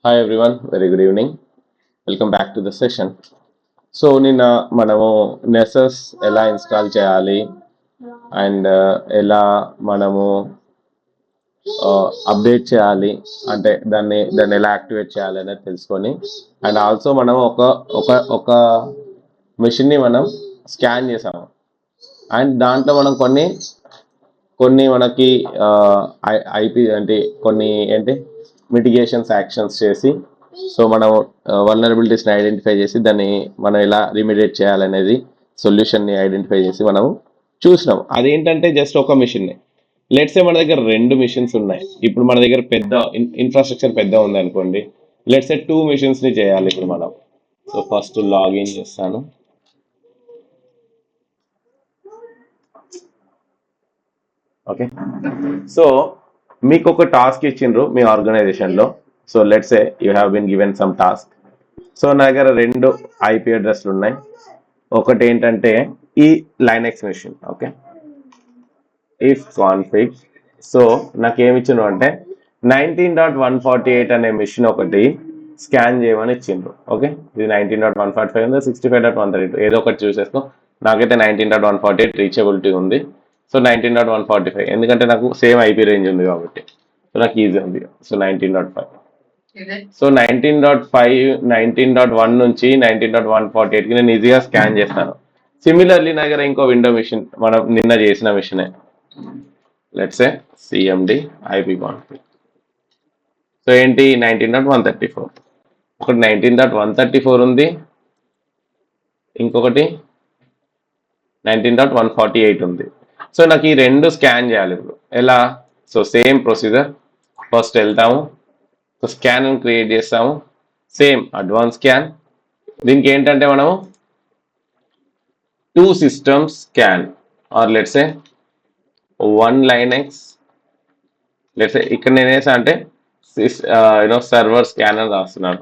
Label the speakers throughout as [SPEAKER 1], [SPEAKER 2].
[SPEAKER 1] Hi everyone, very good evening. Welcome back to the session. So నిన్న మనము Nessus ఎలా install చేయాలి and ఎలా మనము అప్డేట్ చేయాలి అంటే దాన్ని ఎలా యాక్టివేట్ చేయాలి అనేది తెలుసుకొని అండ్ ఆల్సో మనం ఒక ఒక ఒక మెషిన్ని మనం స్కాన్ చేసాము అండ్ దాంట్లో మనం కొన్ని కొన్ని మనకి ఐపీ అంటే కొన్ని ఏంటి మిటిగేషన్స్ యాక్షన్స్ చేసి సో మనం వల్నరబిలిటీస్ని ఐడెంటిఫై చేసి దాన్ని మనం ఎలా రిమిడియేట్ చేయాలనేది సొల్యూషన్ని ఐడెంటిఫై చేసి మనం చూసినాం. అదేంటంటే జస్ట్ ఒక మిషన్ని లెట్సే మన దగ్గర రెండు మిషన్స్ ఉన్నాయి. ఇప్పుడు మన దగ్గర పెద్ద ఇన్ఫ్రాస్ట్రక్చర్ పెద్ద ఉంది అనుకోండి. లెట్సే 2 మిషన్స్ని చేయాలి ఇప్పుడు మనం. సో ఫస్ట్ లాగిన్ చేస్తాను. ఓకే, సో మీకు ఒక టాస్క్ ఇచ్చిండ్రు మీ ఆర్గనైజేషన్లో. So let's say you have been given some task. So నా దగ్గర రెండు ఐపీ అడ్రస్లు ఉన్నాయి. ఒకటి ఏంటంటే ఈ Linux machine. Okay, ifconfig. So నాకు ఏమి ఇచ్చిండ్రు అంటే 19.148 అనే మెషిన్ ఒకటి స్కాన్ చేయమని ఇచ్చిండ్రు. ఓకే, ఇది 19.145 ఉంది, 65.132 ఏదో ఒకటి చూసేసుకో. నాకైతే 19.148 రీచబిలిటీ ఉంది. సో 19.145 ఎందుకంటే నాకు సేమ్ ఐపీ రేంజ్ ఉంది కాబట్టి సో నాకు ఈజీ ఉంది. సో 19.5. సో 19.1 నుంచి 19.148కి నేను ఈజీగా స్కాన్ చేస్తాను. సిమిలర్లీ నా దగ్గర ఇంకో విండో మిషన్ మనం నిన్న చేసిన మిషనే. Let's say CMD ipconfig. So ఏంటి 19.134, ఒకటి 19.134 ఉంది, ఇంకొకటి 19.148 ఉంది. సో నాకు ఈ రెండు స్కాన్ చేయాలి ఇప్పుడు. ఎలా? So same procedure. ఫస్ట్ వెళ్తాము, స్కాన్ క్రియేట్ చేస్తాము, సేమ్ అడ్వాన్స్ స్కాన్. దీనికి ఏంటంటే మనము 2 systems scan or let's say 1 Linux. Let's say ఇక్కడ నేను వేసా అంటే సర్వర్ స్కానర్ రాస్తున్నాను.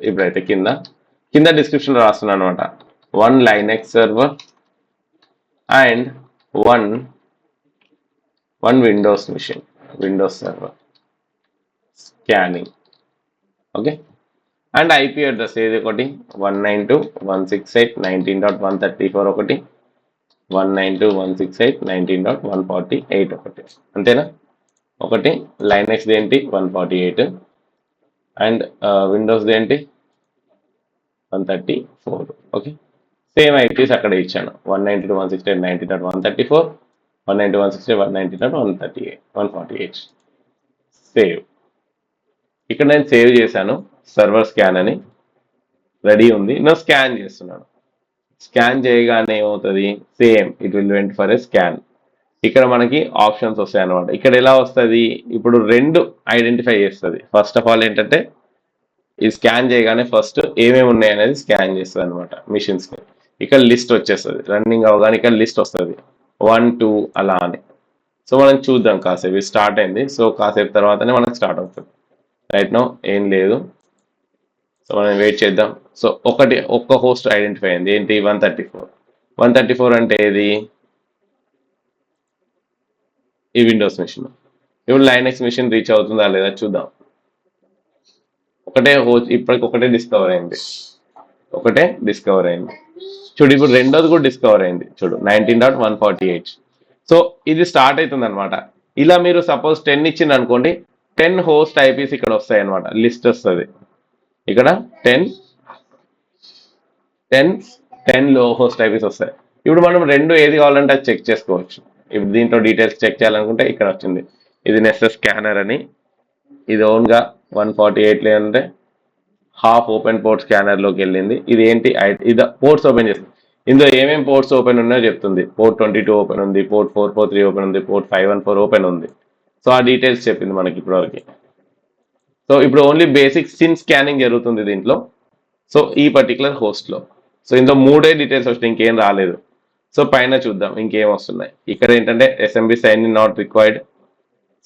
[SPEAKER 1] ఇప్పుడైతే కింద డిస్క్రిప్షన్ రాస్తున్నాను అనమాట. 1 Linux server and 1 Windows machine, Windows server scanning. Okay, and IP address ఏది ఒకటి 192.168.19.134 ఒకటి, 192.168.19.148 ఒకటి. అంతేనా? ఒకటి లైనెక్స్ ఏంటి 148 అండ్ విండోస్ ఏంటి 134. ఓకే, సేమ్ ఐపీస్ అక్కడ ఇచ్చాను. 192.168.19.134, 192.168.119.148. సేవ్. ఇక్కడ నేను సేవ్ చేశాను. సర్వర్ స్కాన్ అని రెడీ ఉంది. నేను స్కాన్ చేస్తున్నాను. స్కాన్ చేయగానే ఏమవుతుంది? Same it will went for a scan. ఇక్కడ మనకి ఆప్షన్స్ వస్తాయి అనమాట. ఇక్కడ ఎలా వస్తుంది? ఇప్పుడు రెండు ఐడెంటిఫై చేస్తుంది. ఫస్ట్ ఆఫ్ ఆల్ ఏంటంటే ఈ స్కాన్ చేయగానే ఫస్ట్ ఏమేమి ఉన్నాయి అనేది స్కాన్ చేస్తుంది అనమాట మిషన్స్ని. ఇక్కడ లిస్ట్ వచ్చేస్తుంది. రన్నింగ్ అవగానే ఇక్కడ లిస్ట్ వస్తుంది 1 2 అలా అని. సో మనం చూద్దాం కాసేపు. స్టార్ట్ అయింది. సో కాసేపు తర్వాతనే మనకు స్టార్ట్ అవుతుంది. రైట్ నో ఏం లేదు. సో మనం వెయిట్ చేద్దాం. సో ఒక్క హోస్ట్ ఐడెంటిఫై అయింది. ఏంటి 134 అంటే ఏది? ఈ విండోస్ మిషన్. ఇప్పుడు లైనెక్స్ మిషన్ రీచ్ అవుతుందా లేదా చూద్దాం. ఇప్పటికి ఒకటే డిస్కవర్ అయింది. చూడు, ఇప్పుడు రెండోది కూడా డిస్కవర్ అయింది. చూడు 19.148. సో ఇది స్టార్ట్ అవుతుంది అనమాట. ఇలా మీరు సపోజ్ 10 ఇచ్చింది అనుకోండి, 10 హోస్ట్ ఐపీస్ ఇక్కడ వస్తాయి అనమాట. లిస్ట్ వస్తుంది ఇక్కడ 10 లో హోస్ట్ ఐపీస్ వస్తాయి. ఇప్పుడు మనం రెండు ఏది కావాలంటే అది చెక్ చేసుకోవచ్చు. ఇప్పుడు దీంట్లో డీటెయిల్స్ చెక్ చేయాలనుకుంటే ఇక్కడ వచ్చింది. ఇది నెసెస్ స్కానర్ అని. ఇది ఓన్గా 148 లేదంటే హాఫ్ ఓపెన్ పోర్ట్ స్కానర్లోకి వెళ్ళింది. ఇది ఏంటి? ఇది పోర్ట్స్ ఓపెన్ చేస్తుంది. ఇందులో ఏమేమి పోర్ట్స్ ఓపెన్ ఉన్నాయో చెప్తుంది. పోర్ట్ 22 ఓపెన్ ఉంది, పోర్ట్ 443 ఓపెన్ ఉంది, పోర్ట్ 514 ఓపెన్ ఉంది. సో ఆ డీటెయిల్స్ చెప్పింది మనకి ఇప్పటివరకు. సో ఇప్పుడు ఓన్లీ బేసిక్ సిన్ స్కానింగ్ జరుగుతుంది దీంట్లో. సో ఈ పర్టికులర్ హోస్ట్లో. సో ఇందులో 3 డీటెయిల్స్ వస్తాయి, ఇంకేం రాలేదు. సో పైన చూద్దాం ఇంకేం వస్తున్నాయి. ఇక్కడ ఏంటంటే SMB sign in not required.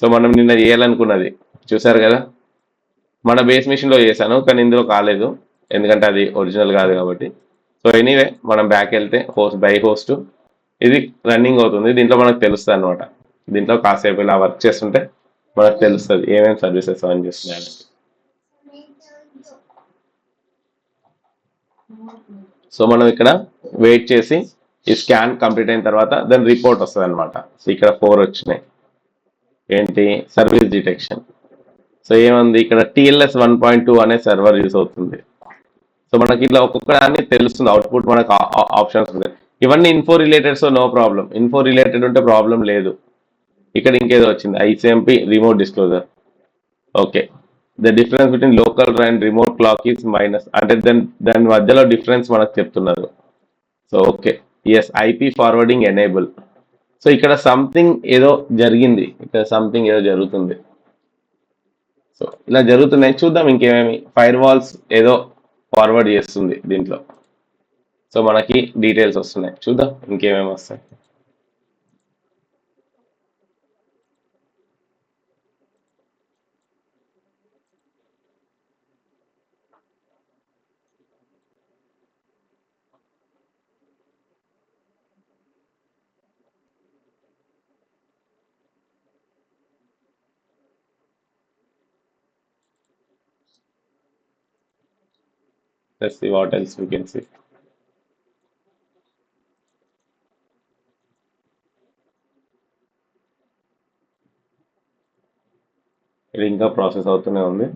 [SPEAKER 1] So మనం నిన్న చేయాలనుకున్నది చూసారు కదా, మన బేస్ మిషన్లో చేశాను, కానీ ఇందులో కాలేదు ఎందుకంటే అది ఒరిజినల్ కాదు కాబట్టి. సో ఎనీవే మనం బ్యాక్ వెళ్తే బై హోస్ట్ ఇది రన్నింగ్ అవుతుంది. దీంట్లో మనకు తెలుస్తుంది అనమాట. దీంట్లో కాసేపు ఇలా వర్క్ చేస్తుంటే మనకు తెలుస్తుంది ఏమేమి సర్వీసెస్ ఆన్ చేస్తున్నాయి. సో మనం ఇక్కడ వెయిట్ చేసి ఈ స్కాన్ కంప్లీట్ అయిన తర్వాత దాని రిపోర్ట్ వస్తుంది అనమాట. సో ఇక్కడ 4 వచ్చినాయి. ఏంటి? Service detection. సో ఏముంది ఇక్కడ TLS 1.2 అనే సర్వర్ యూస్ అవుతుంది. సో మనకి ఇట్లా ఒక్కొక్క దాన్ని తెలుస్తుంది, అవుట్పుట్ మనకు ఆప్షన్స్ ఉంది. ఇవన్నీ info related, so no problem. Info related ఉంటే ప్రాబ్లం లేదు. ఇక్కడ ఇంకేదో వచ్చింది, ICMP remote disclosure. Okay, the difference between local and remote clock is minus, అంటే దాని మధ్యలో డిఫరెన్స్ మనకు చెప్తున్నారు. So okay, yes, IP forwarding enable. So ఇక్కడ సంథింగ్ ఏదో జరిగింది, ఇక్కడ సంథింగ్ ఏదో జరుగుతుంది. సో ఇలా జరుగుతున్నాయి, చూద్దాం ఇంకేమేమి. ఫైర్ వాల్స్ ఏదో ఫార్వర్డ్ చేస్తుంది దీంట్లో. సో మనకి డీటెయిల్స్ వస్తున్నాయి, చూద్దాం ఇంకేమేమి వస్తాయి. Let's see what else we can see. ఇది ఇంకా ప్రాసెస్ అవుతూనే ఉంది.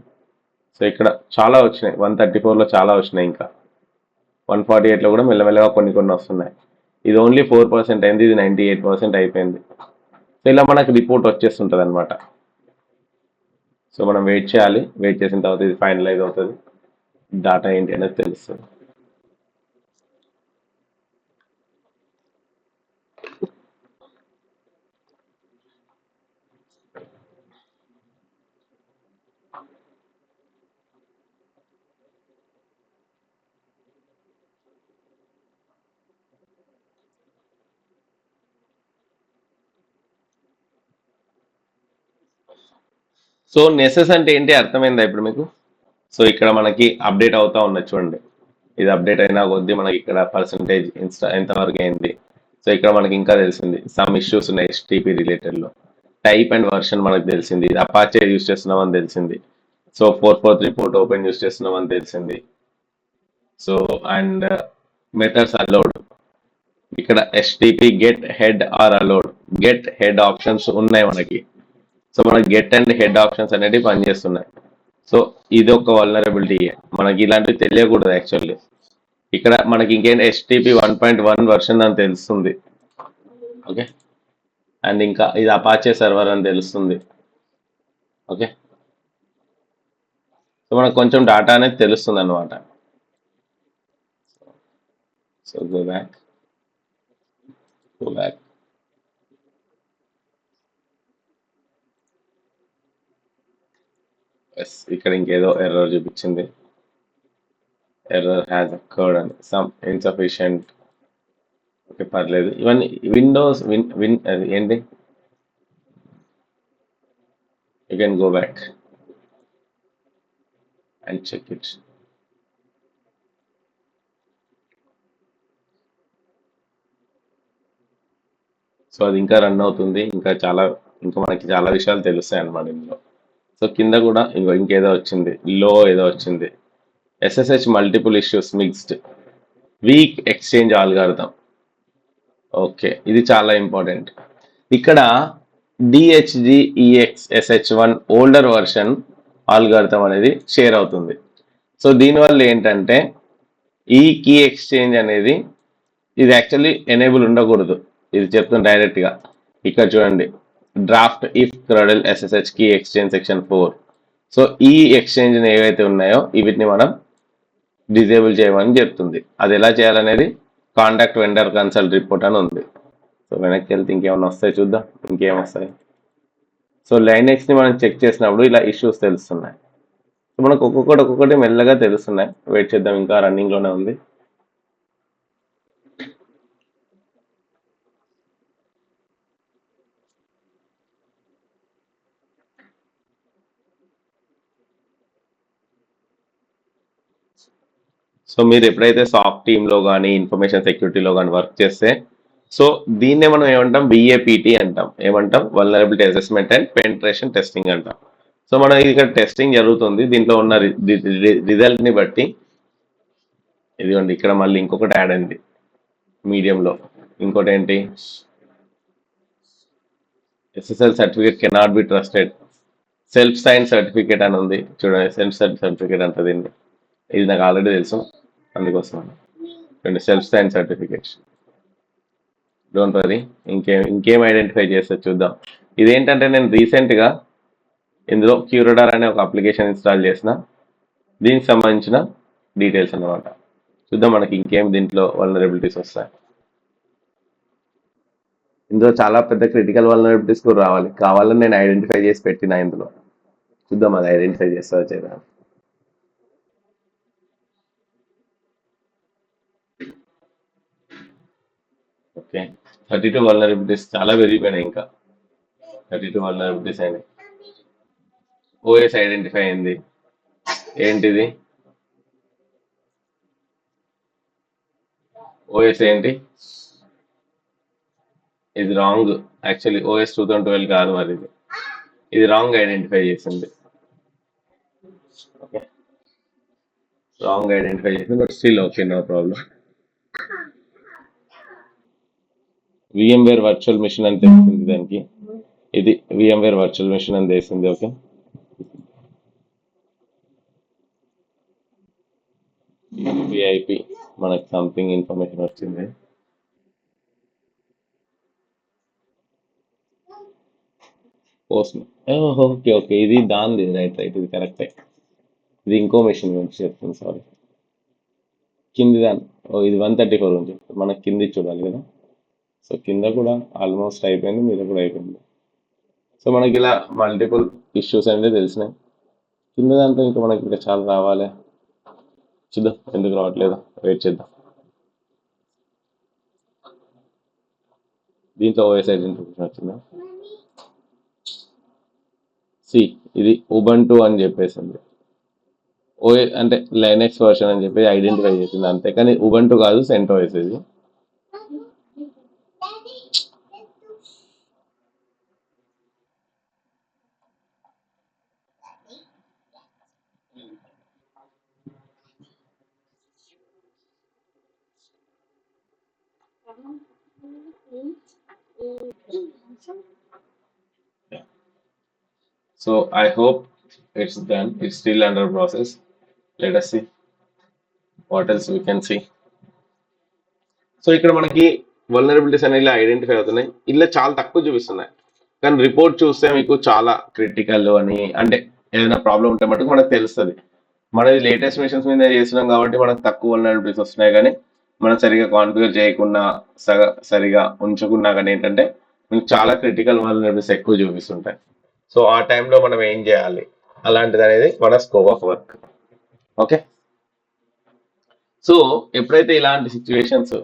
[SPEAKER 1] సో ఇక్కడ చాలా వచ్చినాయి, 134లో చాలా వచ్చినాయి, ఇంకా 148లో కూడా మెల్లమెల్లగా కొన్ని వస్తున్నాయి. ఇది ఓన్లీ 4% అయింది, ఇది 98% అయిపోయింది. సో ఇలా మనకు రిపోర్ట్ వచ్చేస్తుంటుంది అనమాట. సో మనం వెయిట్ చేయాలి, వెయిట్ చేసిన తర్వాత ఇది ఫైనలైజ్ అవుతుంది, డాటా ఏంటి అనేది తెలుస్తుంది. సో నెసెస్ అంటే ఏంటి అర్థమైందా ఇప్పుడు మీకు? సో ఇక్కడ మనకి అప్డేట్ అవుతా ఉన్నది చూడండి, ఇది అప్డేట్ అయినా కొద్దీ మనకి ఇక్కడ పర్సంటేజ్ ఎంతవరకు అయింది. సో ఇక్కడ మనకి ఇంకా తెలిసింది సమ్ ఇష్యూస్ ఉన్నాయి HTTP రిలేటెడ్లో. టైప్ అండ్ వర్షన్ మనకు తెలిసింది, ఇది అపాచే యూస్ చేస్తున్నామని తెలిసింది. సో 443 పోర్ట్ ఓపెన్ యూస్ చేస్తున్నామని తెలిసింది. సో అండ్ మెథడ్స్ అలౌడ్, ఇక్కడ HTTP get head are allowed, get head options ఉన్నాయి మనకి. సో మనకి గెట్ అండ్ హెడ్ ఆప్షన్స్ అనేవి పనిచేస్తున్నాయి. సో ఇది ఒక వల్నరబిలిటీ, మనకి ఇలాంటివి తెలియకూడదు యాక్చువల్లీ. ఇక్కడ మనకి ఇంకేంటి HTTP 1.1 వర్షన్ అని తెలుస్తుంది. ఓకే, అండ్ ఇంకా ఇది అపాచే సర్వర్ అని తెలుస్తుంది. ఓకే, సో మనకు కొంచెం డాటా అనేది తెలుస్తుంది అనమాట. So go back. ఎస్, ఇక్కడ ఇంకేదో ఎర్రర్ చూపించింది, ఎర్రర్ హ్యాస్ అకర్డ్ అని, సమ్ ఇన్సఫిషియంట్. ఓకే పర్లేదు, ఇవన్నీ విండోస్ అది ఏంటి, you can go back and check it. So అది ఇంకా రన్ అవుతుంది, ఇంకా మనకి చాలా విషయాలు తెలుస్తాయి అన్నమాట ఇందులో. సో కింద కూడా ఇంకేదో వచ్చింది, లో ఏదో వచ్చింది, SSH multiple issues mixed, week exchange algorithm. Okay, ఇది చాలా ఇంపార్టెంట్. ఇక్కడ DHGEXSH1 ఓల్డర్ వర్షన్ ఆల్గారిథం అనేది షేర్ అవుతుంది. సో దీనివల్ల ఏంటంటే ఈ కీ ఎక్స్చేంజ్ అనేది, ఇది యాక్చువల్లీ ఎనేబుల్ ఉండకూడదు, ఇది చెప్తుంది డైరెక్ట్గా. ఇక్కడ చూడండి, draft if curdle SSH key exchange section 4. సో ఈ ఎక్స్చేంజ్ ఏవైతే ఉన్నాయో వీటిని మనం డిజేబుల్ చేయమని చెప్తుంది. అది ఎలా చేయాలనేది కాంటాక్ట్ వెండర్ కన్సల్ట్ రిపోర్ట్ అని ఉంది. సో వెనక్కి వెళ్తే ఇంకేమైనా వస్తాయి చూద్దాం, ఇంకేం వస్తాయి. సో లైనెక్స్ని మనం చెక్ చేసినప్పుడు ఇలా ఇష్యూస్ తెలుస్తున్నాయి. సో మనకు ఒక్కొక్కటి మెల్లగా తెలుస్తున్నాయి, వెయిట్ చేద్దాం, ఇంకా రన్నింగ్లోనే ఉంది. సో మీరు ఎప్పుడైతే సాఫ్ట్ టీంలో కానీ ఇన్ఫర్మేషన్ సెక్యూరిటీలో కానీ వర్క్ చేస్తే, సో దీన్నే మనం ఏమంటాం, VAPT అంటాం. ఏమంటాం? Vulnerability assessment and penetration testing అంటాం. సో మనం ఇక్కడ టెస్టింగ్ జరుగుతుంది, దీంట్లో ఉన్న రిజల్ట్ని బట్టి ఇదిగోండి ఇక్కడ మళ్ళీ ఇంకొకటి యాడ్ అయింది మీడియంలో. ఇంకోటి ఏంటి, SSL certificate cannot be trusted, self sign certificate అని ఉంది చూడండి. సెల్ఫ్ సర్టిఫికేట్ అంటది దీన్ని. ఇది నాకు ఆల్రెడీ తెలుసు, అందుకోసం చూడండి self sign certificate. Don't worry, ఇంకేం ఐడెంటిఫై చేస్తే చూద్దాం. ఇదేంటంటే నేను రీసెంట్గా ఇందులో క్యూరడార్ అనే ఒక అప్లికేషన్ ఇన్స్టాల్ చేసిన, దీనికి సంబంధించిన డీటెయిల్స్ అన్నమాట. చూద్దాం మనకి ఇంకేం దీంట్లో వల్నరబిలిటీస్ వస్తాయి. ఇందులో చాలా పెద్ద క్రిటికల్ వల్నరబిలిటీస్ కూడా రావాలి, కావాలని నేను ఐడెంటిఫై చేసి పెట్టిన ఇందులో. చూద్దాం అది ఐడెంటిఫై చేస్తా చేయదా. ఓకే, 32 వల్నరబిలిటీస్ చాలా పెరిగిపోయినాయి, ఇంకా 32 వల్నరబిలిటీస్ అయినాయి. ఓఎస్ ఐడెంటిఫై అయింది. ఏంటిది ఓఎస్ ఏంటి, ఇది రాంగ్. యాక్చువల్లీ ఓఎస్ 2012 కాదు, మరి ఇది రాంగ్ ఐడెంటిఫై చేసింది. ఓకే, రాంగ్ ఐడెంటిఫై చేసింది, but still okay, no problem. VMware virtual machine అని తెలిసింది దానికి, ఇది VMware వర్చువల్ మిషన్ అని తెలిసింది. ఓకే, విఐపి మనకు సంథింగ్ ఇన్ఫర్మేషన్ వచ్చింది. పోస్ట్, ఓకే ఓకే, ఇది దానిది, రైట్ రైట్, ఇది కరెక్టే. ఇది ఇంకో మెషిన్ గురించి చెప్తుంది, సారీ. కింది దాని, ఇది 134 గురించి చెప్తుంది. మనకి కింది చూడాలి కదా. సో కింద కూడా ఆల్మోస్ట్ అయిపోయింది, మీద కూడా అయిపోయింది. సో మనకి ఇలా మల్టిపుల్ ఇష్యూస్ అనేది తెలిసినాయి. కింద దాంట్లో ఇంకా మనకి ఇంకా చాలా రావాలి. చూద్దాం ఎందుకు రావట్లేదు, వెయిట్ చేద్దాం. దీంట్లో ఓఎస్ ఐడెంటిఫికేషన్ వచ్చిందా, సి ఇది ఉబంటు అని చెప్పేసింది. ఓఎస్ అంటే లైనెక్స్ వర్షన్ అని చెప్పి ఐడెంటిఫై చేసింది అంతే, కానీ ఉబంటు కాదు, సెంటోఎస్ ఇది. So I hope it's done. It's still under process. Let us see what else we can see. So ఇక్కడ మనకి వల్నరబిలిటీస్ అనేవి ఐడెంటిఫై అవుతున్నాయి. ఇలా చాలా తక్కువ చూపిస్తున్నాయి, కానీ రిపోర్ట్ చూస్తే మీకు చాలా క్రిటికల్ అని, అంటే ఏదైనా ప్రాబ్లం ఉంటే మటుకు మనకు తెలుస్తుంది. మనది లేటెస్ట్ మిషన్స్ మీద చేస్తున్నాం కాబట్టి మనకు తక్కువ వల్నరబిలిటీస్ వస్తున్నాయి, కానీ మనం సరిగా కాన్ఫిగర్ చేయకుండా సరిగా ఉంచకున్నా కానీ ఏంటంటే మీకు చాలా క్రిటికల్ వల్నరబిలిటీస్ ఎక్కువ చూపిస్తుంటాయి. సో ఆ టైంలో మనం ఏం చేయాలి అలాంటిది అనేది మన scope of work. Okay, so ఎప్పుడైతే ఇలాంటి సిచ్యువేషన్స్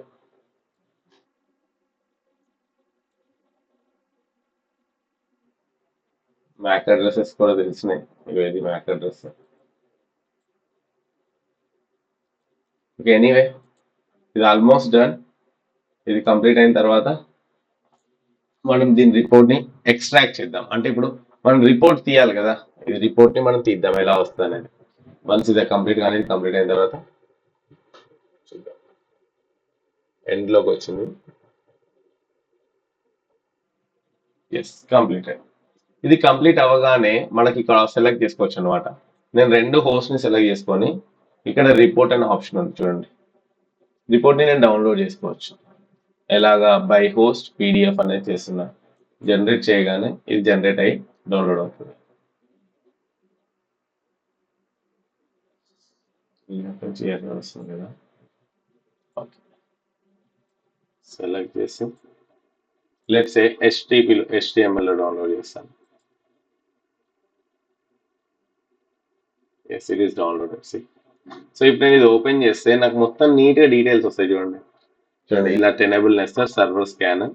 [SPEAKER 1] మ్యాక్ అడ్రసెస్ కూడా తెలిసినాయి. ఇవేది మ్యాక్ అడ్రస్. ఓకే, ఎనీవే ఇది ఆల్మోస్ట్ డన్. ఇది కంప్లీట్ అయిన తర్వాత మనం దీని రిపోర్ట్ని ఎక్స్ట్రాక్ట్ చేద్దాం. అంటే ఇప్పుడు మనం రిపోర్ట్ తీయాలి కదా, ఇది రిపోర్ట్ని మనం తీద్దాం ఎలా వస్తుంది అనేది. వన్స్ ఇది కంప్లీట్ కానీ కంప్లీట్ అయిన తర్వాత చూద్దాం. ఎండ్లోకి వచ్చింది, ఎస్ కంప్లీట్ అయింది. ఇది కంప్లీట్ అవ్వగానే మనకి ఇక్కడ సెలెక్ట్ చేసుకోవచ్చు అనమాట. నేను 2 హోస్ట్ని సెలెక్ట్ చేసుకొని ఇక్కడ రిపోర్ట్ అనే ఆప్షన్ ఉంది చూడండి. రిపోర్ట్ని నేను డౌన్లోడ్ చేసుకోవచ్చు. ఎలాగా, బై హోస్ట్ పీడిఎఫ్ అనేది చేస్తున్నా. జనరేట్ చేయగానే ఇది జనరేట్ అయ్యి డౌన్లోడ్ అవుతుంది. వస్తుంది కదా. ఓకే, సెలెక్ట్ చేసి లెట్స్ సే HTML డౌన్లోడ్ చేస్తాను. Yes it is downloaded. So ఇప్పుడు నేను ఇది ఓపెన్ చేస్తే నాకు మొత్తం నీట్గా డీటెయిల్స్ వస్తాయి చూడండి. ఇలా టెనబుల్ నెస్టర్ సర్వర్ స్కానర్,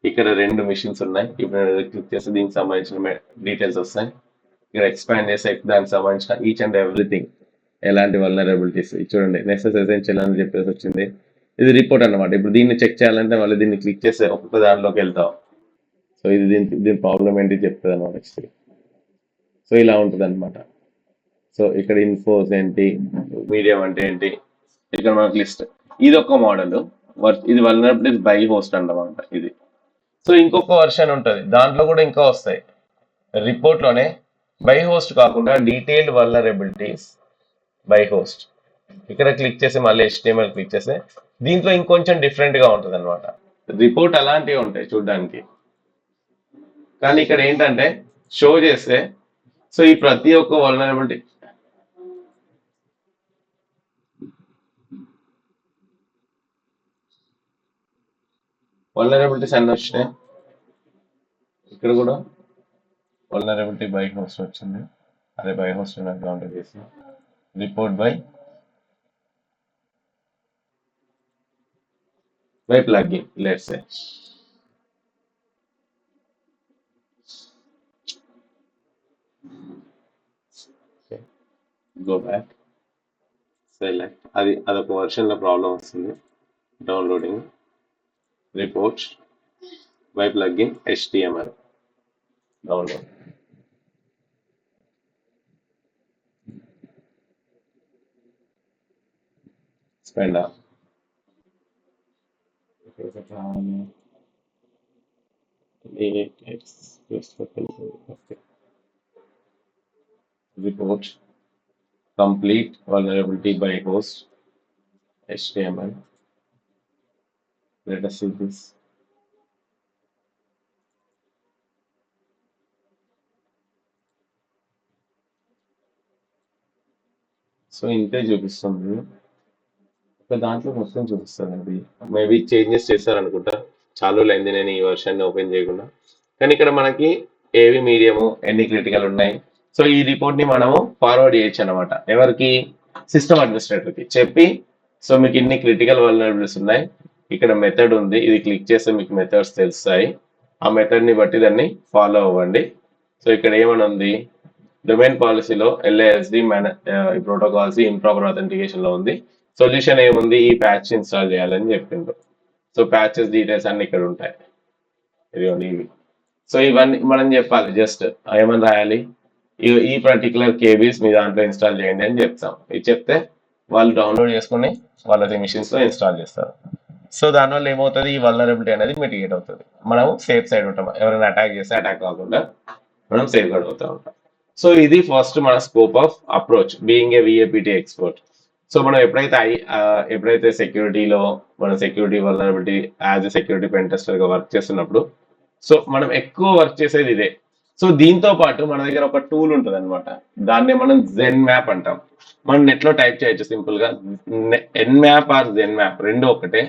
[SPEAKER 1] ఇక్కడ 2 మిషన్స్ ఉన్నాయి. ఇప్పుడు నేను క్లిక్ చేస్తే దీనికి సంబంధించిన డీటెయిల్స్ వస్తాయి. ఇక్కడ ఎక్స్పాండ్ చేస్తే దానికి సంబంధించిన ఈచ్ అండ్ ఎవ్రీథింగ్, ఎలాంటి వల్నరబిలిటీస్ చూడండి. నెసెస్ ఎసెన్షియల్ అని చెప్పేసి వచ్చింది. ఇది రిపోర్ట్ అనమాట. ఇప్పుడు దీన్ని చెక్ చేయాలంటే మళ్ళీ దీన్ని క్లిక్ చేస్తే ఒక్కొక్క దాంట్లోకి వెళ్తాం. సో ఇది దీని ప్రాబ్లం ఏంటి చెప్తుంది అనమాట. సో ఇలా ఉంటుంది అనమాట. సో ఇక్కడ ఇన్ఫోస్ ఏంటి, మీడియం అంటే ఏంటి, ఇక్కడ మనకి లిస్ట్. ఇది ఒక మోడల్, ఇది వల్నరబిలిటీస్ బై హోస్ట్ అన్నమాట ఇది. సో ఇంకొక వర్షన్ ఉంటుంది, దాంట్లో కూడా ఇంకా వస్తాయి రిపోర్ట్ లోనే. బై హోస్ట్ కాకుండా డీటెయిల్డ్ వల్నరబిలిటీస్ బై హోస్ట్, ఇక్కడ క్లిక్ చేసి మళ్ళీ HTML క్లిక్ చేస్తే దీంట్లో ఇంకొంచెం డిఫరెంట్ గా ఉంటుంది అనమాట. రిపోర్ట్ అలాంటివి ఉంటాయి చూడడానికి, కానీ ఇక్కడ ఏంటంటే షో చేస్తే, సో ఈ ప్రతి ఒక్క వల్నరబిలిటీ అన్ని వచ్చినాయి. ఇక్కడ కూడా వల్నరబిలిటీ బై హోస్ట్ వచ్చింది, అదే బై హోస్ట్ కౌంటర్ చేసి report by plugin let's say. Go back, select, అదొక వర్షన్ లో ప్రాబ్లం వస్తుంది. Downloading report by plugin HTML download. Spend report complete vulnerability by host HTML. Let us see this. So ఇంతే చూపిస్తుంది, ఒక దాంట్లో మొత్తం చూపిస్తుంది. అది మేబీ చేంజెస్ చేశారనుకుంటా, చాలా అయింది నేను ఈ వర్షన్ ఓపెన్ చేయకుండా. కానీ ఇక్కడ మనకి ఏవి మీడియము, ఎన్ని క్రిటికల్ ఉన్నాయి. సో ఈ రిపోర్ట్ ని మనము ఫార్వర్డ్ చేయొచ్చు అనమాట. ఎవరికి? సిస్టమ్ అడ్మినిస్ట్రేటర్ కి చెప్పి, సో మీకు ఇన్ని క్రిటికల్ వల్నరబిలిటీస్ ఉన్నాయి, ఇక్కడ మెథడ్ ఉంది, ఇది క్లిక్ చేస్తే మీకు మెథడ్స్ తెలుస్తాయి, ఆ మెథడ్ ని బట్టి దాన్ని ఫాలో అవ్వండి. సో ఇక్కడ ఏమని ఉంది, డొమైన్ పాలసీలో LASD ప్రోటోకాల్స్ ఇంప్రాపర్ అథెంటికేషన్ లో ఉంది. సొల్యూషన్ ఏముంది, ఈ ప్యాచ్ ఇన్స్టాల్ చేయాలని చెప్పిండ్రు. సో ప్యాచెస్ డీటెయిల్స్ అన్ని ఇక్కడ ఉంటాయి, ఇదిగోండి ఇవి. సో ఇవన్నీ మనం చెప్పాలి, జస్ట్ ఏమని రాయాలి, ఈ పర్టికులర్ కేబీస్ మీ దాంట్లో ఇన్స్టాల్ చేయండి అని చెప్తాం. ఇది చెప్తే వాళ్ళు డౌన్లోడ్ చేసుకుని వాళ్ళ మిషన్స్ లో ఇన్స్టాల్ చేస్తారు. సో దానివల్ల ఏమవుతుంది, ఈ వల్నరబిలిటీ అనేది మిటిగేట్ అవుతుంది. మనం సేఫ్ సైడ్ ఉంటాం, ఎవరైనా అటాక్ చేస్తే అటాక్ కాకుండా మనం సేఫ్ గార్డ్ అవుతూ ఉంటాం. సో ఇది ఫస్ట్ మన scope of approach being a VAPT expert. So మనం ఎప్పుడైతే సెక్యూరిటీలో మనం security vulnerability as a security pen tester గా వర్క్ చేస్తున్నప్పుడు, సో మనం ఎక్కువ వర్క్ చేసేది ఇదే. సో దీంతో పాటు మన దగ్గర ఒక టూల్ ఉంటుంది అనమాట, దాన్ని మనం జెన్ మ్యాప్ అంటాం. మనం నెట్ లో టైప్ చేయొచ్చు సింపుల్ గా, Nmap ఆర్ జెన్ మ్యాప్ రెండు ఒకటే.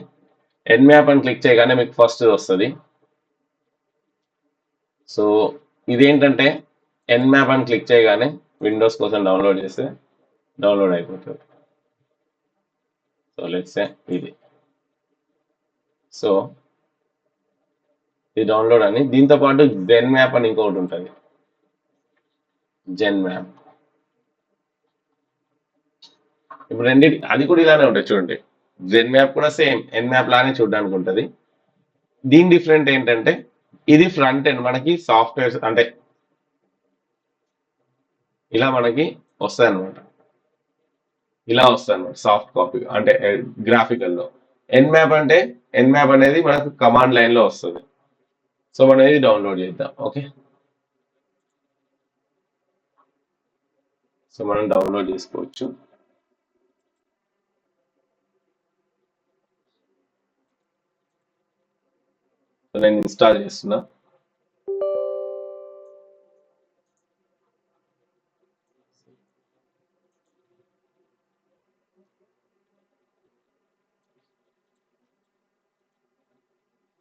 [SPEAKER 1] Nmap అని క్లిక్ చేయగానే మీకు ఫస్ట్ వస్తుంది. సో ఇదేంటంటే Nmap అని క్లిక్ చేయగానే విండోస్ కోసం డౌన్లోడ్ చేస్తే డౌన్లోడ్ అయిపోతుంది. సో లెట్స్ సే ఇది, సో ఇది డౌన్లోడ్ అని. దీంతో పాటు జెన్ మ్యాప్ అని ఇంకొకటి ఉంటుంది, జెన్ మ్యాప్. ఇప్పుడు రెండింటి అది కూడా ఇలానే ఉంటుంది చూడండి, జెన్ మ్యాప్ కూడా సేమ్ Nmap లానే చూడడానికి ఉంటుంది. దీని డిఫరెంట్ ఏంటంటే ఇది ఫ్రంట్ ఎండ్ మనకి సాఫ్ట్వేర్ అంటే ఇలా మనకి వస్తాయి అనమాట, ఇలా వస్తాయి అనమాట సాఫ్ట్ కాపీ అంటే గ్రాఫికల్లో. Nmap అనేది మనకు కమాండ్ లైన్ లో వస్తుంది. సో మనం ఇది డౌన్లోడ్ చేద్దాం. ఓకే, సో మనం డౌన్లోడ్ చేసుకోవచ్చు. సో నేను ఇన్స్టాల్ చేస్తున్నా.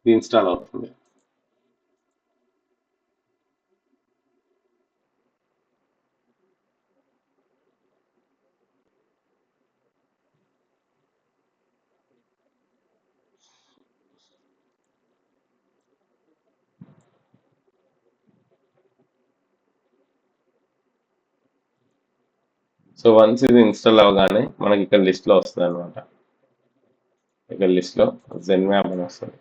[SPEAKER 1] ఇది ఇన్స్టాల్ అవుతుంది. సో వన్స్ ఇది ఇన్స్టాల్ అవగానే మనకి ఇక్కడ లిస్ట్ లో వస్తుంది అనమాట. ఇక్కడ లిస్ట్ లో జెన్ మ్యాప్ అని వస్తుంది.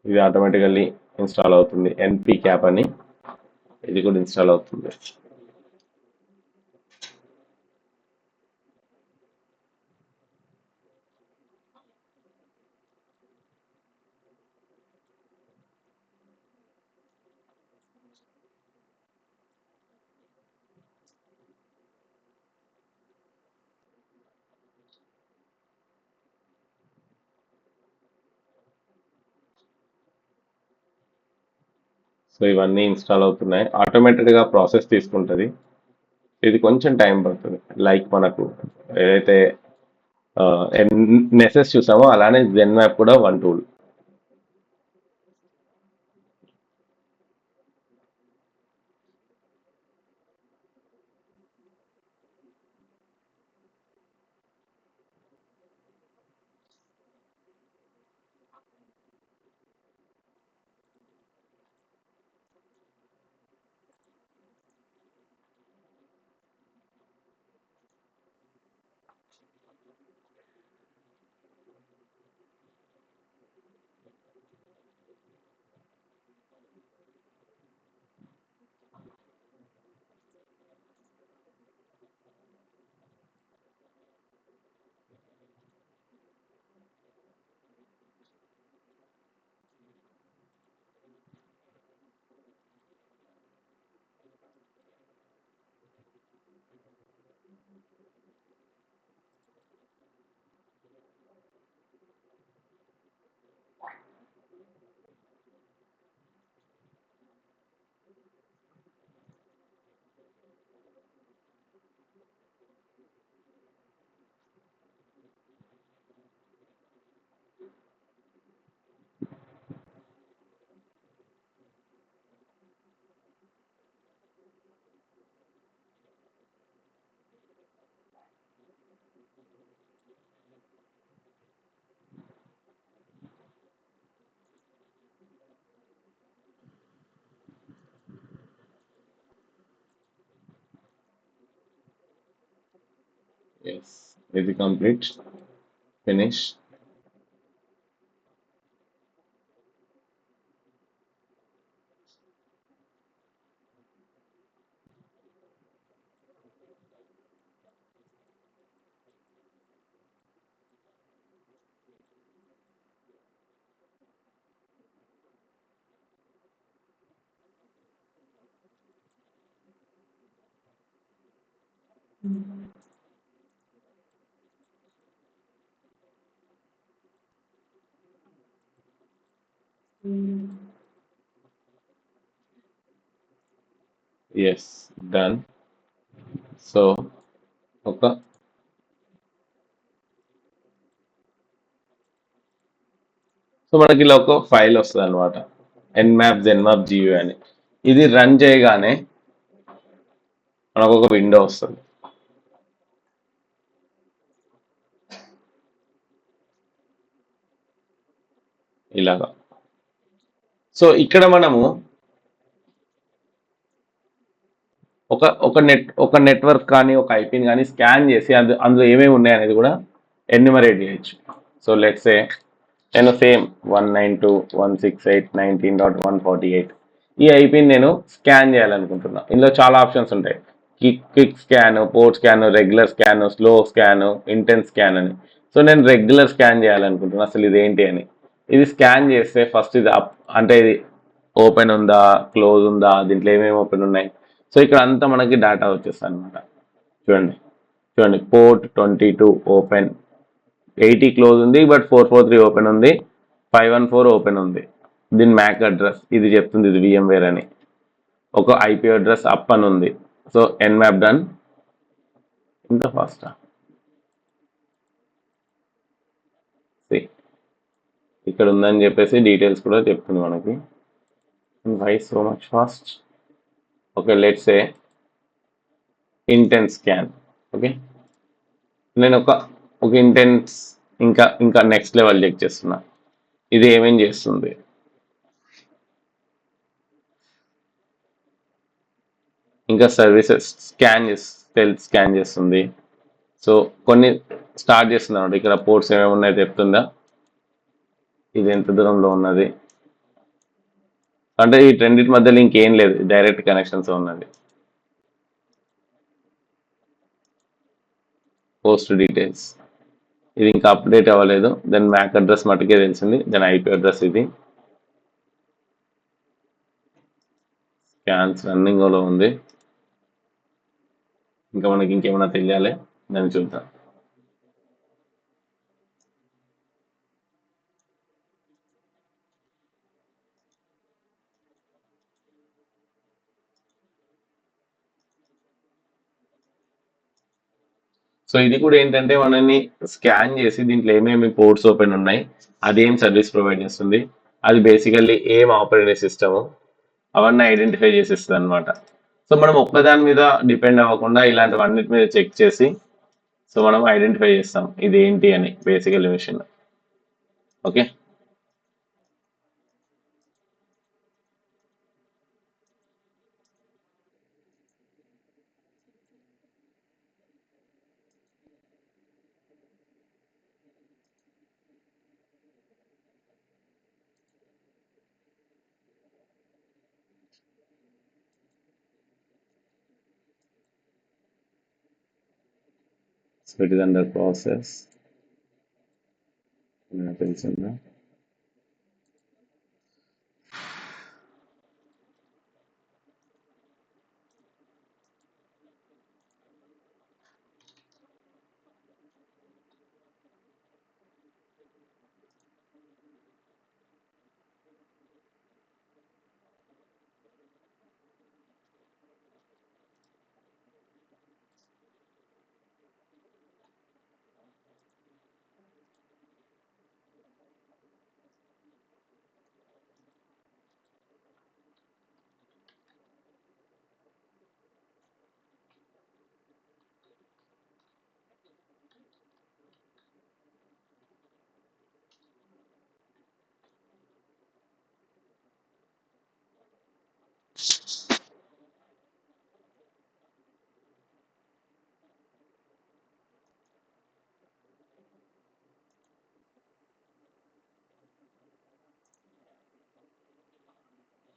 [SPEAKER 1] ఇది ఆటోమేటికల్లీ ఇన్స్టాల్ అవుతుంది. ఎన్పి క్యాప్ అని ఇది కూడా ఇన్స్టాల్ అవుతుంది. సో ఇవన్నీ ఇన్స్టాల్ అవుతున్నాయి. ఆటోమేటెడ్గా ప్రాసెస్ తీసుకుంటుంది. ఇది కొంచెం టైం పడుతుంది. లైక్ మనకు ఏదైతే నెసెస్ చూసామో అలానే జెన్ మ్యాప్ కూడా వన్ టూల్. ఎస్, ఇది complete finish. Yes, done. So ఒక మనకి ఇలా ఒక ఫైల్ వస్తుంది అనమాట, ఎన్మ్యాప్ జెన్మాప్ జియో అని. ఇది రన్ చేయగానే మనకు ఒక విండో వస్తుంది. ఇలాగా. సో ఇక్కడ మనము ఒక నెట్వర్క్ కానీ ఒక ఐపీని కానీ స్కాన్ చేసి అందులో ఏమేమి ఉన్నాయి అనేది కూడా ఎన్యూమరేట్ చేయొచ్చు. సో లెట్స్ సే నేను సేమ్ 192.168.19.148 ఈ ఐపీని నేను స్కాన్ చేయాలనుకుంటున్నా. ఇందులో చాలా ఆప్షన్స్ ఉంటాయి. Quick scan, port scan, regular scan, slow scan, intense scan అని. సో నేను రెగ్యులర్ స్కాన్ చేయాలనుకుంటున్నా అసలు ఇది ఏంటి అని. ఇది స్కాన్ చేస్తే ఫస్ట్ ఇది అంటే ఇది ఓపెన్ ఉందా, క్లోజ్ ఉందా, దీంట్లో ఏమేమి ఓపెన్ ఉన్నాయి. సో ఇక్కడ అంతా మనకి డేటా వచ్చేస్తుంది అనమాట. చూడండి చూడండి, పోర్ట్ 22 ఓపెన్, 80 క్లోజ్ ఉంది, బట్ 443 ఓపెన్ ఉంది, 514 ఓపెన్ ఉంది. దీని మ్యాక్ అడ్రస్ ఇది చెప్తుంది, ఇది VMware అని. ఒక IP అడ్రస్ అప్ అని ఉంది. So Nmap done. ఇంత ఫాస్టా? ఇక్కడ ఉందని చెప్పేసి డీటెయిల్స్ కూడా చెప్తుంది మనకి. Why so much fast? Okay, let's say intense scan. Okay, నేను ఒక ఇంటెన్స్ ఇంకా నెక్స్ట్ లెవెల్ చెక్ చేస్తున్నా. ఇది ఏమేం చేస్తుంది? ఇంకా సర్వీసెస్ స్కాన్ చేస్తుంది. సో కొన్ని స్టార్ట్ చేస్తుంది అనమాట. ఇక్కడ పోర్ట్స్ ఏమేమి ఉన్నాయో చెప్తుందా, ఇది ఎంత దూరంలో ఉన్నది, అంటే ఈ రెండింటి మధ్యలో ఇంకేం లేదు, డైరెక్ట్ కనెక్షన్స్ ఉన్నది. పోస్ట్ డీటెయిల్స్ ఇది ఇంకా అప్డేట్ అవ్వలేదు. దెన్ మ్యాక్ అడ్రస్ మటుకే తెలిసింది. దెన్ ఐపీ అడ్రస్ ఇది. స్కాన్స్ రన్నింగ్లో ఉంది. ఇంకా మనకి ఇంకేమైనా తెలియాలి, దాన్ని చూద్దాం. సో ఇది కూడా ఏంటంటే మనల్ని స్కాన్ చేసి దీంట్లో ఏమేమి పోర్ట్స్ ఓపెన్ ఉన్నాయి, అదేం సర్వీస్ ప్రొవైడ్ చేస్తుంది, అది బేసికల్లీ ఏం ఆపరేటింగ్ సిస్టమ్, అవన్నీ ఐడెంటిఫై చేసి ఇస్తుంది అనమాట. సో మనం ఒక్కదాని మీద డిపెండ్ అవ్వకుండా ఇలాంటివన్నిటి మీద చెక్ చేసి సో మనం ఐడెంటిఫై చేస్తాం ఇది ఏంటి అని basically machine. Okay, so it is under process. తెలిసిందా?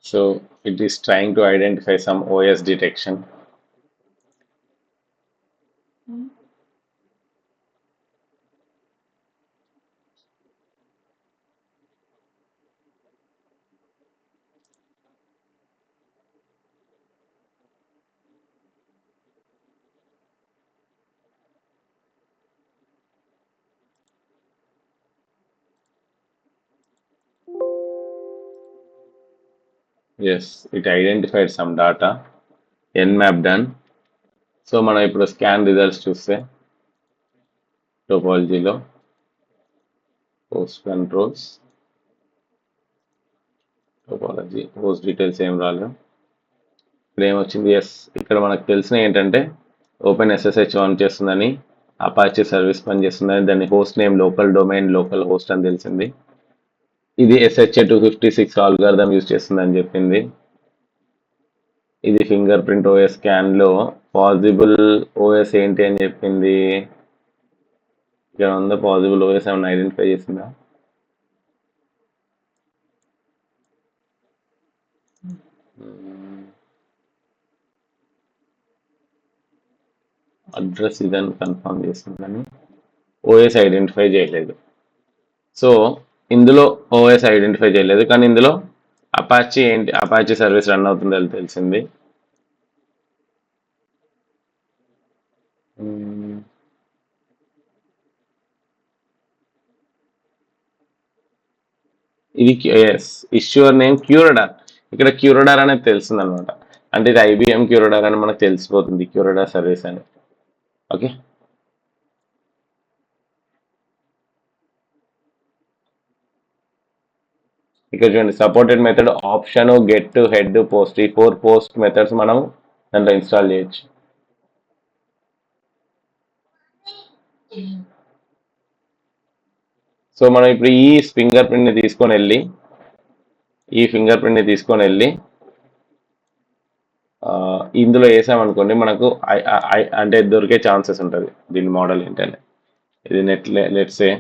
[SPEAKER 1] So it is trying to identify some OS detection. Yes, it identified some data. Nmap done. So మనం ఇప్పుడు స్కాన్ రిజల్ట్స్ చూస్తే టోపాలజీలో పోస్ట్ కంట్రోల్స్, టోపాలజీ పోస్ట్ డీటెయిల్స్ ఏం రాలేదు. ఇక్కడ ఏమొచ్చింది? ఎస్, ఇక్కడ మనకు తెలిసిన ఏంటంటే ఓపెన్ ఎస్ఎస్హెచ్ ఆన్ చేస్తుందని, అపాచీ సర్వీస్ పనిచేస్తుందని, దాన్ని host name local domain local host అని తెలిసింది. ఇది SHA 256 ఆల్గారిథం యూజ్ చేస్తుందని చెప్పింది. ఇది ఫింగర్ ప్రింట్ ఓఎస్ స్కాన్లో పాసిబుల్ ఓఎస్ ఏంటి అని చెప్పింది. ఇక్కడ ఉందా పాసిబుల్ ఓఎస్ ఏమైనా ఐడెంటిఫై చేసిందా? అడ్రస్ ఇదని కన్ఫర్మ్ చేసిందని ఓఎస్ ఐడెంటిఫై చేయలేదు. సో ఇందులో ఓఎస్ ఐడెంటిఫై చేయలేదు, కానీ ఇందులో అపాచీ ఏంటి, అపాచీ సర్వీస్ రన్ అవుతుందో తెలిసింది. ఇది ఇష్యూర్ నేమ్ క్యూరడార్. ఇక్కడ క్యూరడార్ అనేది తెలుస్తుంది అనమాట. అంటే ఇది IBM క్యూరడార్ అని మనకు తెలిసిపోతుంది, క్యూరడార్ సర్వీస్ అని. ఓకే, ఇక్కడ చూడండి supported method option, get, head, post, ఈ 4 పోస్ట్ మెథడ్స్ మనం దాంట్లో ఇన్స్టాల్ చేయొచ్చు. సో మనం ఇప్పుడు ఈ ఫింగర్ ప్రింట్ని తీసుకొని వెళ్ళి ఇందులో వేసామనుకోండి మనకు అంటే దొరికే ఛాన్సెస్ ఉంటుంది. దీని మోడల్ ఏంటంటే ఇది లెట్సే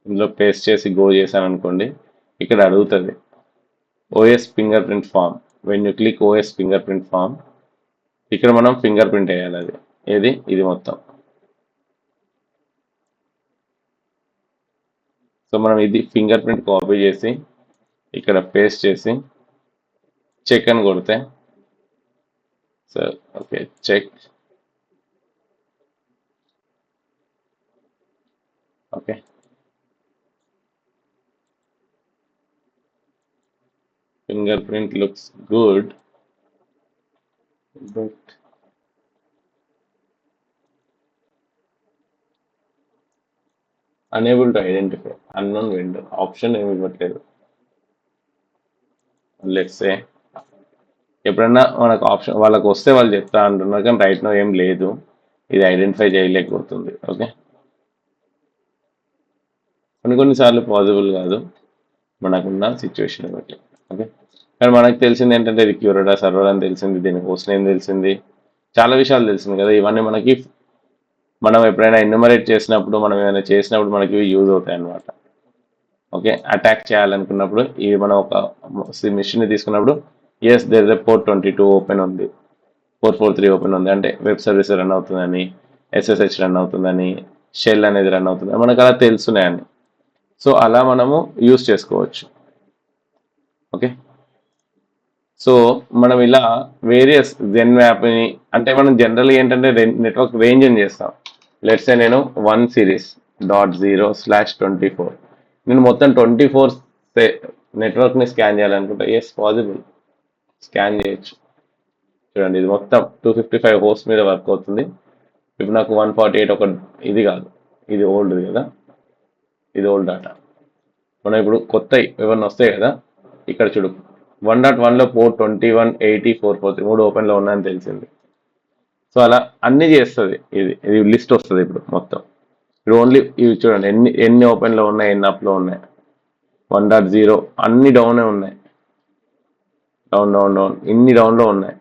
[SPEAKER 1] ఇందులో పేస్ట్ చేసి గో చేశాను అనుకోండి, ఇక్కడ అడుగుతుంది OS fingerprint form. When you click OS fingerprint form, ఇక్కడ మనం ఫింగర్ ప్రింట్ వేయాలి. అది ఇది మొత్తం. సో మనం ఇది ఫింగర్ ప్రింట్ కాపీ చేసి ఇక్కడ పేస్ట్ చేసి చెక్ అని కొడితే, so okay check, okay fingerprint looks good, but unable to identify unknown vendor option ఏమి ఇవ్వట్లేదు. లెట్స్ సే ఎప్పుడన్నా మనకు ఆప్షన్ వాళ్ళకి వస్తే వాళ్ళు చెప్తా అంటున్నారు, కానీ రైట్ నో ఏం లేదు, ఇది ఐడెంటిఫై చేయలేకపోతుంది. ఓకే, కొన్నిసార్లు పాసిబుల్ కాదు మనకున్న సిచ్యువేషన్ బట్టి. ఓకే, కానీ మనకు తెలిసింది ఏంటంటే ఇది క్యూరడా సర్వర్ అని తెలిసింది, దీని హోస్ట్ నేమ్ తెలిసింది, చాలా విషయాలు తెలిసింది కదా. ఇవన్నీ మనకి మనం ఎప్పుడైనా ఎన్యూమరేట్ చేసినప్పుడు, మనం ఏమైనా చేసినప్పుడు మనకి యూజ్ అవుతాయి అన్నమాట. ఓకే, అటాక్ చేయాలనుకున్నప్పుడు ఇవి మనం ఒక మిషన్ తీసుకున్నప్పుడు, yes there is port 22 open ఉంది, 443 ఓపెన్ ఉంది అంటే వెబ్ సర్వీస్ రన్ అవుతుందని, ఎస్ఎస్హెచ్ రన్ అవుతుందని, షెల్ అనేది రన్ అవుతుంది మనకు అలా తెలుసున్నాయని. సో అలా మనము యూజ్ చేసుకోవచ్చు. ఓకే, సో మనం ఇలా వేరియస్ జెన్ మ్యాప్ని, అంటే మనం జనరల్గా ఏంటంటే నెట్వర్క్ రేంజ్ అని చేస్తాం. లెట్స్ ఏ నేను 1 series.0/24 నేను మొత్తం 24 నెట్వర్క్ని స్కాన్ చేయాలనుకుంటా. ఎస్ పాసిబుల్, స్కాన్ చేయొచ్చు. చూడండి ఇది మొత్తం 255 హోస్ట్ మీద వర్క్ అవుతుంది. ఇప్పుడు నాకు 148 ఒక ఇది కాదు, ఇది ఓల్డ్ కదా, ఇది ఓల్డ్ డేటా. మనం ఇప్పుడు కొత్త ఏమన్నా వస్తాయి కదా, ఇక్కడ చూడు 1.1లో పోర్ట్ 21, 80, 443 3 ఓపెన్లో ఉన్నాయని తెలిసింది. సో అలా అన్ని చేస్తుంది. ఇది లిస్ట్ వస్తుంది ఇప్పుడు మొత్తం. ఇప్పుడు ఓన్లీ ఇవి చూడండి ఎన్ని ఓపెన్లో ఉన్నాయి, ఎన్ని అప్లో ఉన్నాయి. 1.0 అన్ని డౌనే ఉన్నాయి, డౌన్ డౌన్ డౌన్ ఇన్ని డౌన్లో ఉన్నాయి.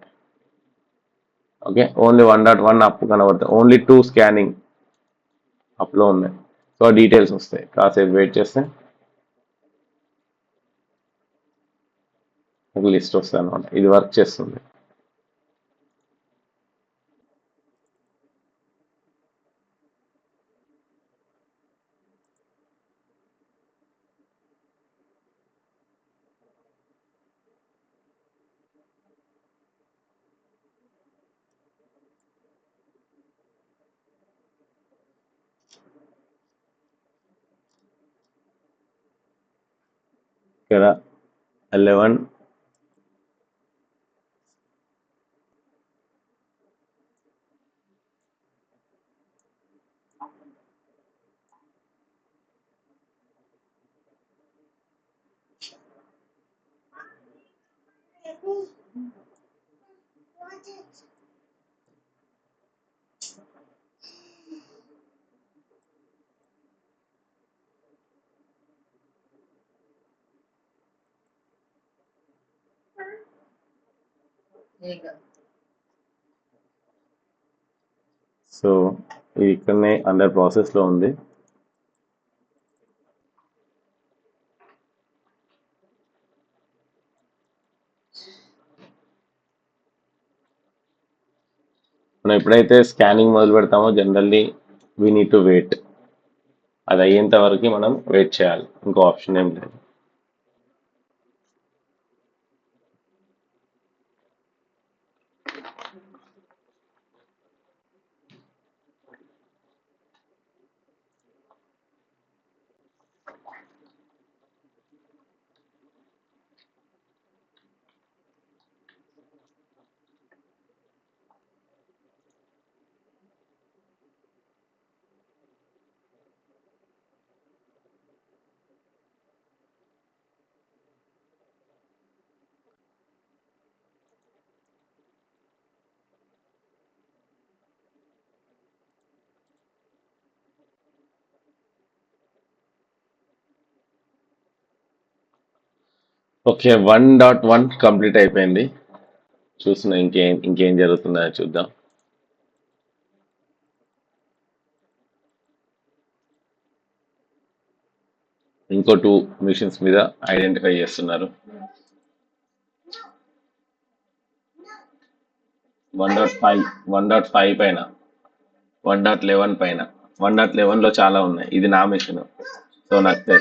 [SPEAKER 1] ఓకే, ఓన్లీ 1.1 అప్ కనబడుతుంది, ఓన్లీ 2 స్కానింగ్ అప్లో ఉన్నాయి. సో డీటెయిల్స్ వస్తాయి, కాసేపు వెయిట్ చేస్తే ఒక లిస్ట్ వస్తుంది అనమాట. ఇది వర్క్ చేస్తుంది. ఇక్కడ 11 సో ఇది ఇక్కడనే అండర్ ప్రాసెస్లో ఉంది. మనం ఎప్పుడైతే స్కానింగ్ మొదలు పెడతామో generally we need to wait. అది అయ్యేంత వరకు మనం వెయిట్ చేయాలి, ఇంకో ఆప్షన్ ఏం లేదు. ఓకే, 1.1 కంప్లీట్ అయిపోయింది. చూస్తున్నా ఇంకేం జరుగుతుందో చూద్దాం. ఇంకో 2 మిషన్స్ మీద ఐడెంటిఫై చేస్తున్నారు. 1.5 1.5 పైన 1.11 పైన 1.11 లో చాలా ఉన్నాయి. ఇది నా మిషన్, సో నాకు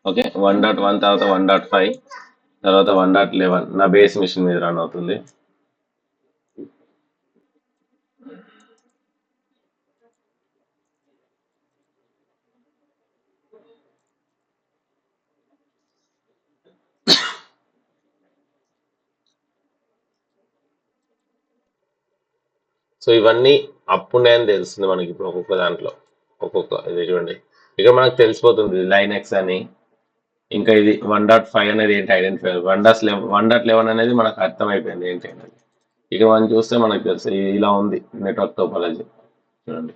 [SPEAKER 1] ఓకే. 1.1 తర్వాత 1.5 తర్వాత 1.11 నా బేస్ మిషన్ మీద రన్ అవుతుంది. సో ఇవన్నీ అప్పుడే అని తెలుస్తుంది మనకి ఇప్పుడు ఒక్కొక్క దాంట్లో ఇది చూడండి, ఇక్కడ మనకు తెలిసిపోతుంది లైనెక్స్ అని. ఇంకా ఇది 1.5 అనేది ఏంటి ఐడెంటిఫై, 1.11 అనేది మనకు అర్థమైపోయింది ఏంటి అనేది. ఇక మనం చూస్తే మనకు తెలుసు ఇలా ఉంది నెట్వర్క్ టోపాలజీ. చూడండి,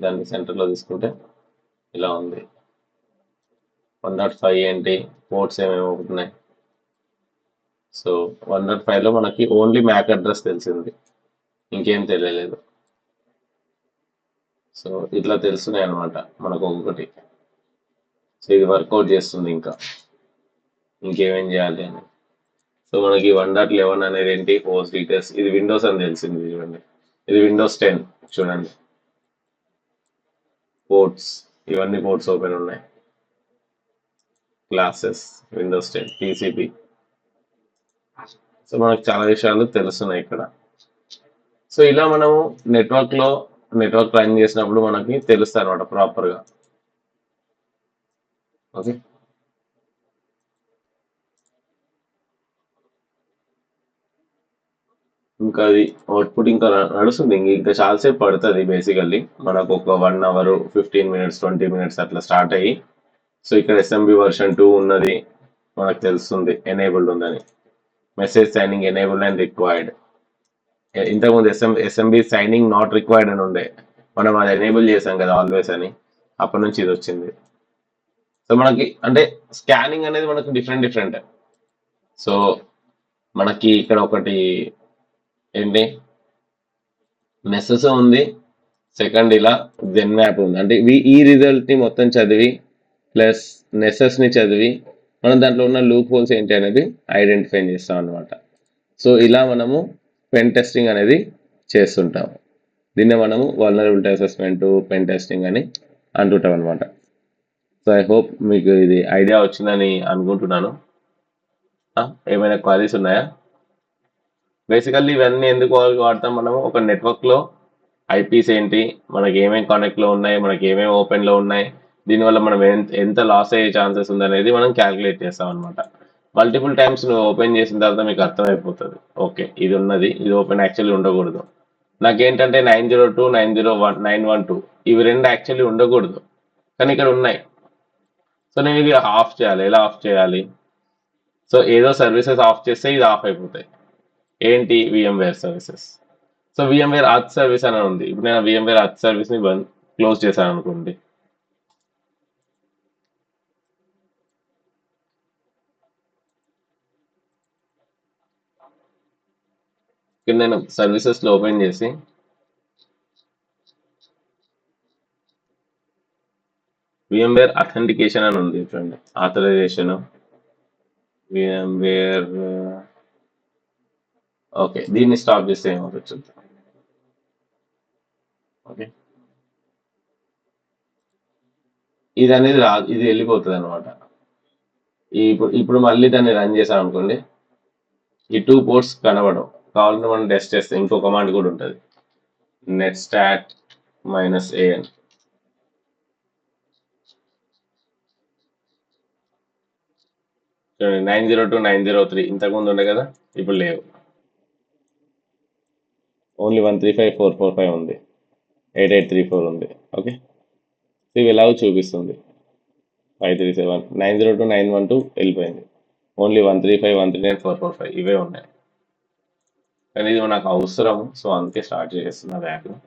[SPEAKER 1] దాన్ని సెంటర్లో తీసుకుంటే ఇలా ఉంది. 1.5 ఏంటి, పోర్ట్స్ ఏమేమి ఉంటున్నాయి. సో 1.5 లో మనకి ఓన్లీ మ్యాక్ అడ్రస్ తెలిసింది, ఇంకేం తెలియలేదు. సో ఇట్లా తెలుస్తున్నాయి అనమాట మనకు ఒక్కొక్కటి. సో ఇది వర్కౌట్ చేస్తుంది, ఇంకేమేం చేయాలి అని. సో మనకి 1.11 అనేది ఏంటి, హోస్ట్ డీటెయిల్స్. ఇది విండోస్ అని తెలిసింది చూడండి, ఇది విండోస్ 10 చూడండి. పోర్ట్స్, ఇవన్నీ పోర్ట్స్ ఓపెన్ ఉన్నాయి. Classes, Windows 10, TCP. సో మనకు చాలా విషయాలు తెలుస్తున్నాయి ఇక్కడ. సో ఇలా మనము నెట్వర్క్ రన్ చేసినప్పుడు మనకి తెలుస్తాయి అనమాట ప్రాపర్గా. ఓకే, ఇంకా అది అవుట్పుట్ ఇంకా నడుస్తుంది. ఇంకా చాలాసేపు పడుతుంది. బేసికల్లీ మనకు ఒక 1 అవర్ 15 మినిట్స్ 20 మినిట్స్ అట్లా స్టార్ట్ అయ్యి. సో ఇక్కడ ఎస్ఎంబి వర్షన్ 2 ఉన్నది మనకు తెలుస్తుంది, ఎనేబుల్డ్ ఉందని. Message signing enabled and required. ఇంతకుముందు ఎస్ఎంబి సైనింగ్ నాట్ రిక్వైర్డ్ అని ఉండే, మనం అది ఎనేబుల్ చేసాం కదా ఆల్వేస్ అని, అప్పటి నుంచి ఇది వచ్చింది. సో మనకి అంటే స్కానింగ్ అనేది మనకు డిఫరెంట్. సో మనకి ఇక్కడ ఒకటి ఏంటి, నెసెస్ ఉంది. సెకండ్ ఇలా జెన్ మ్యాప్ ఉంది. అంటే ఈ రిజల్ట్ ని మొత్తం చదివి ప్లస్ నెసెస్ ని చదివి మనం దాంట్లో ఉన్న లూప్ హోల్స్ ఏంటి అనేది ఐడెంటిఫై చేస్తాం అనమాట. సో ఇలా మనము పెన్ టెస్టింగ్ అనేది చేస్తుంటాం. దీన్నే మనము వల్నరబిలిటీ అసెస్మెంట్, పెన్ టెస్టింగ్ అని అంటుంటాం అనమాట. సో ఐ హోప్ మీకు ఇది ఐడియా వచ్చిందని అనుకుంటున్నాను. ఏమైనా క్వారీస్ ఉన్నాయా? బేసికల్లీ ఇవన్నీ ఎందుకు వాడతాం మనము, ఒక నెట్వర్క్లో ఐపీస్ ఏంటి, మనకి ఏమేమి కాంటాక్ట్లో ఉన్నాయి, మనకి ఏమేమి ఓపెన్లో ఉన్నాయి, దీనివల్ల మనం ఎంత లాస్ అయ్యే ఛాన్సెస్ ఉందనేది మనం క్యాల్కులేట్ చేస్తాం అనమాట. మల్టిపుల్ టైమ్స్ నువ్వు ఓపెన్ చేసిన తర్వాత మీకు అర్థమైపోతుంది, ఓకే ఇది ఉన్నది, ఇది ఓపెన్ యాక్చువల్లీ ఉండకూడదు. నాకేంటంటే 902 901 912 ఇవి రెండు యాక్చువల్లీ ఉండకూడదు, కానీ ఇక్కడ ఉన్నాయి. సో నేను ఇది ఆఫ్ చేయాలి. ఎలా ఆఫ్ చేయాలి? సో ఏదో సర్వీసెస్ ఆఫ్ చేస్తే ఇది ఆఫ్ అయిపోతాయి. ఏంటి, VMware services. So VMware earth service అని ఉంది. ఇప్పుడు నేను VMware అర్త్ సర్వీస్ ని క్లోజ్ చేశాను అనుకోండి. ఇక్కడ నేను సర్వీసెస్ లో ఓపెన్ చేసి VMware అథెంటికేషన్ అని ఉంది చూడండి, ఆథరైజేషన్ VMware. ఓకే, దీన్ని స్టాప్ చేస్తే ఏమవుతుంది చూద్దాం. ఓకే, ఇది అనేది రాదు, ఇది వెళ్ళిపోతుంది అనమాట. ఇప్పుడు మళ్ళీ దాన్ని రన్ చేసాం అనుకోండి, ఈ 2 పోర్ట్స్ కనబడవు. కావాలంటే మనం టెస్ట్ చేస్తే ఇంకో కమాండ్ కూడా ఉంటుంది, netstat -an. చూడండి 902 903 ఇంతకుముందు ఉండే కదా, ఇప్పుడు లేవు. ఓన్లీ 135.445 ఉంది, 8834 ఉంది. ఓకే, ఇవి ఎలాగో చూపిస్తుంది 537 902 912 వెళ్ళిపోయింది. ఓన్లీ 135 139 445 ఇవే ఉన్నాయి. కానీ ఇది నాకు అవసరం, సో అందుకే స్టార్ట్ చేస్తున్నా యాప్ని.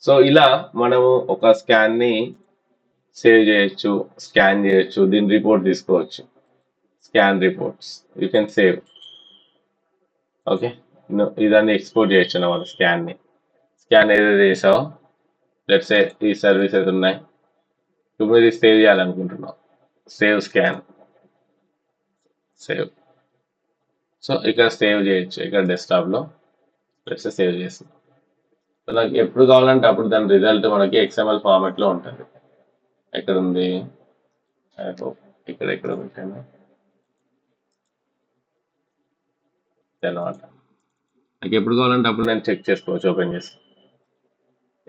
[SPEAKER 1] సో ఇలా మనము ఒక స్కాన్ని సేవ్ చేయొచ్చు, స్కాన్ చేయొచ్చు, దీని రిపోర్ట్ తీసుకోవచ్చు. Scan reports you can save. Okay, ఇదాన్ని ఎక్స్పోర్ట్ చేయొచ్చు అన్నమాట. స్కాన్ ఏదైతే చేసావో లెట్స్ సే ఈ సర్వీసెస్ ఉన్నాయి, ఇప్పుడు ఇది సేవ్ చేయాలనుకుంటున్నాం. Save scan, save. సో ఇక్కడ సేవ్ చేయొచ్చు, ఇక్కడ డెస్క్టాప్లో లెట్స్ సేవ్ చేస్తాం. నాకు ఎప్పుడు కావాలంటే అప్పుడు దాని రిజల్ట్ మనకి XML ఫార్మాట్లో ఉంటుంది. ఎక్కడ ఉంది, ఇక్కడ పెట్టాను అనమాట. నాకు ఎప్పుడు కావాలంటే అప్పుడు నేను చెక్ చేసుకోవచ్చు ఓపెన్ చేసి.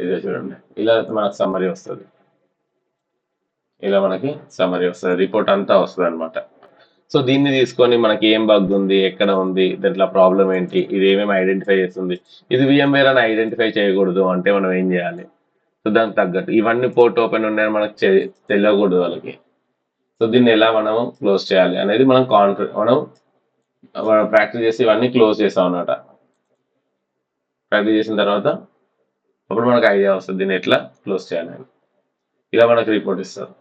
[SPEAKER 1] ఇదే చూడండి, ఇలా మనకు సమ్మరీ వస్తుంది, రిపోర్ట్ అంతా వస్తుంది అనమాట. సో దీన్ని తీసుకొని మనకి ఏం బగ్ ఉంది, ఎక్కడ ఉంది, దాంట్లో ప్రాబ్లం ఏంటి, ఇది ఏమేమి ఐడెంటిఫై చేస్తుంది, ఇది VMware అని ఐడెంటిఫై చేయకూడదు అంటే మనం ఏం చేయాలి. సో దానికి తగ్గట్టు ఇవన్నీ పోర్ట్ ఓపెన్ ఉన్నాయని మనకు తెలియకూడదు వాళ్ళకి. సో దీన్ని ఎలా మనం క్లోజ్ చేయాలి అనేది మనం ప్రాక్టీస్ చేసి ఇవన్నీ క్లోజ్ చేస్తాం అన్నమాట. ప్రాక్టీస్ చేసిన తర్వాత అప్పుడు మనకు ఐడియా వస్తుంది దీన్ని ఎట్లా క్లోజ్ చేయాలి అని. ఇలా మనకు రిపోర్ట్ ఇస్తారు.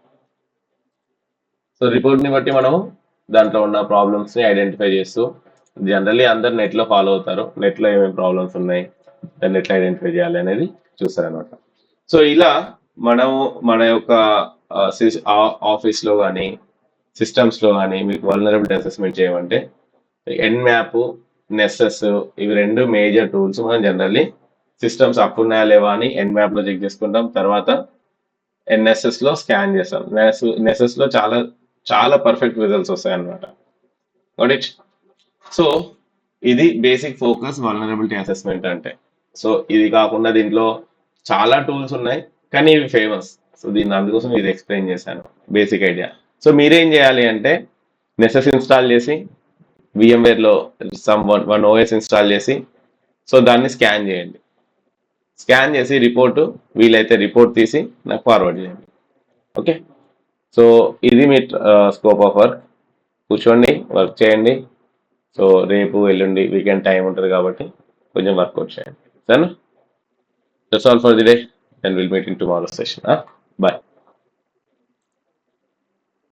[SPEAKER 1] సో రిపోర్ట్ని బట్టి మనము దాంట్లో ఉన్న ప్రాబ్లమ్స్ని ఐడెంటిఫై చేస్తూ, జనరల్లీ అందరు నెట్లో ఫాలో అవుతారు, నెట్లో ఏమేమి ప్రాబ్లమ్స్ ఉన్నాయి, దాన్ని ఎట్లా ఐడెంటిఫై చేయాలి అనేది చూస్తారనమాట. సో ఇలా మనము మన యొక్క ఆఫీస్లో కానీ సిస్టమ్స్లో కానీ మీకు వల్నరబిలిటీ అసెస్మెంట్ చేయమంటే Nmap, నెస్సెస్, ఇవి రెండు మేజర్ టూల్స్. మనం జనరల్లీ సిస్టమ్స్ అప్ ఉన్నాయా లేవా అని Nmapలో చెక్ చేసుకుంటాం, తర్వాత NSSలో స్కాన్ చేస్తాం. నెస్సెస్లో చాలా చాలా పర్ఫెక్ట్ రిజల్ట్స్ వస్తాయి అన్నమాట. Got it. సో ఇది బేసిక్ ఫోకస్ వల్నరబిలిటీ అసెస్మెంట్ అంటే. సో ఇది కాకుండా దీంట్లో చాలా టూల్స్ ఉన్నాయి, కానీ ఇవి ఫేమస్. సో అందుకోసం ఇది ఎక్స్ప్లెయిన్ చేశాను, బేసిక్ ఐడియా. సో మీరేం చేయాలి అంటే నెసెస్ ఇన్స్టాల్ చేసి VMwareలో వన్ OS ఇన్స్టాల్ చేసి సో దాన్ని స్కాన్ చేయండి. స్కాన్ చేసి వీలైతే రిపోర్ట్ తీసి నాకు ఫార్వర్డ్ చేయండి. ఓకే, సో ఇది మీ స్కోప్ ఆఫ్ వర్క్. కూర్చోండి, వర్క్ చేయండి. సో రేపు ఎల్లుండి వీకెండ్ టైం ఉంటుంది కాబట్టి కొంచెం వర్కౌట్ చేయండి. సరేనా? That's all for the day, and will meet in tomorrow session. Bye.